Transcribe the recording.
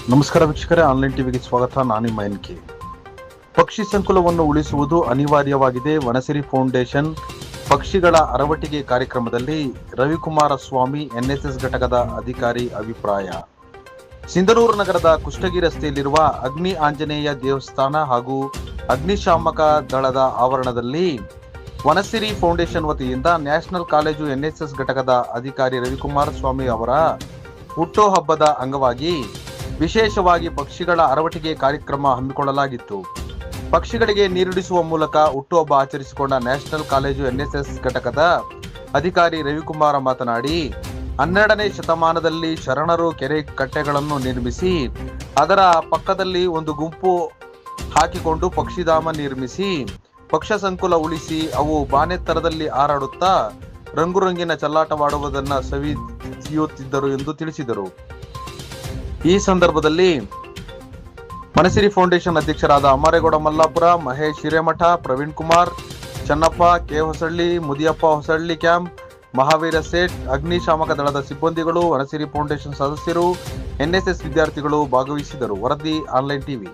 ನಮಸ್ಕಾರ ವೀಕ್ಷಕರೇ, ಆನ್ಲೈನ್ ಟಿವಿಗೆ ಸ್ವಾಗತ. ನಾನು ನಿಮ್ಮ ಎನ್ಕೆ. ಪಕ್ಷಿ ಸಂಕುಲವನ್ನು ಉಳಿಸುವುದು ಅನಿವಾರ್ಯವಾಗಿದೆ. ವನಸಿರಿ ಫೌಂಡೇಶನ್ ಪಕ್ಷಿಗಳ ಅರವಟಿಗೆ ಕಾರ್ಯಕ್ರಮದಲ್ಲಿ ರವಿಕುಮಾರ ಸ್ವಾಮಿ, ಎನ್ಎಸ್ಎಸ್ ಘಟಕದ ಅಧಿಕಾರಿ ಅಭಿಪ್ರಾಯ. ಸಿಂಧನೂರು ನಗರದ ಕುಷ್ಟಗಿ ರಸ್ತೆಯಲ್ಲಿರುವ ಅಗ್ನಿ ಆಂಜನೇಯ ದೇವಸ್ಥಾನ ಹಾಗೂ ಅಗ್ನಿಶಾಮಕ ದಳದ ಆವರಣದಲ್ಲಿ ವನಸಿರಿ ಫೌಂಡೇಶನ್ ವತಿಯಿಂದ ನ್ಯಾಷನಲ್ ಕಾಲೇಜು ಎನ್ಎಸ್ಎಸ್ ಘಟಕದ ಅಧಿಕಾರಿ ರವಿಕುಮಾರ ಸ್ವಾಮಿ ಅವರ ಹುಟ್ಟುಹಬ್ಬದ ಅಂಗವಾಗಿ ವಿಶೇಷವಾಗಿ ಪಕ್ಷಿಗಳ ಅರವಟಿಗೆ ಕಾರ್ಯಕ್ರಮ ಹಮ್ಮಿಕೊಳ್ಳಲಾಗಿತ್ತು. ಪಕ್ಷಿಗಳಿಗೆ ನೀರುಣಿಸುವ ಮೂಲಕ ಹುಟ್ಟುಹಬ್ಬ ಆಚರಿಸಿಕೊಂಡ ನ್ಯಾಷನಲ್ ಕಾಲೇಜು ಎನ್ಎಸ್ಎಸ್ ಘಟಕದ ಅಧಿಕಾರಿ ರವಿಕುಮಾರ ಮಾತನಾಡಿ, 12ನೇ ಶತಮಾನದಲ್ಲಿ ಶರಣರು ಕೆರೆ ಕಟ್ಟೆಗಳನ್ನು ನಿರ್ಮಿಸಿ ಅದರ ಪಕ್ಕದಲ್ಲಿ ಒಂದು ಗುಂಪು ಹಾಕಿಕೊಂಡು ಪಕ್ಷಿಧಾಮ ನಿರ್ಮಿಸಿ ಪಕ್ಷ ಸಂಕುಲ ಉಳಿಸಿ ಅವು ಬಾನೆತ್ತರದಲ್ಲಿ ಹಾರಾಡುತ್ತಾ ರಂಗುರಂಗಿನ ಚಲ್ಲಾಟವಾಡುವುದನ್ನು ಸವಿಯುತ್ತಿದ್ದರು ಎಂದು ತಿಳಿಸಿದರು. ಈ ಸಂದರ್ಭದಲ್ಲಿ ವನಸಿರಿ ಫೌಂಡೇಶನ್ ಅಧ್ಯಕ್ಷರಾದ ಅಮರೇಗೌಡ ಮಲ್ಲಾಪುರ, ಮಹೇಶ್ ಹಿರೇಮಠ, ಪ್ರವೀಣ್ ಕುಮಾರ್, ಚನ್ನಪ್ಪ, ಕೆ ಹೊಸಳ್ಳಿ, ಮುದಿಯಪ್ಪ ಹೊಸಳ್ಳಿ ಕ್ಯಾಂಪ್, ಮಹಾವೀರ ಸೇಠ್, ಅಗ್ನಿಶಾಮಕ ದಳದ ಸಿಬ್ಬಂದಿಗಳು, ವನಸಿರಿ ಫೌಂಡೇಶನ್ ಸದಸ್ಯರು, ಎನ್ಎಸ್ಎಸ್ ವಿದ್ಯಾರ್ಥಿಗಳು ಭಾಗವಹಿಸಿದರು. ವರದಿ ಆನ್ಲೈನ್ ಟಿವಿ.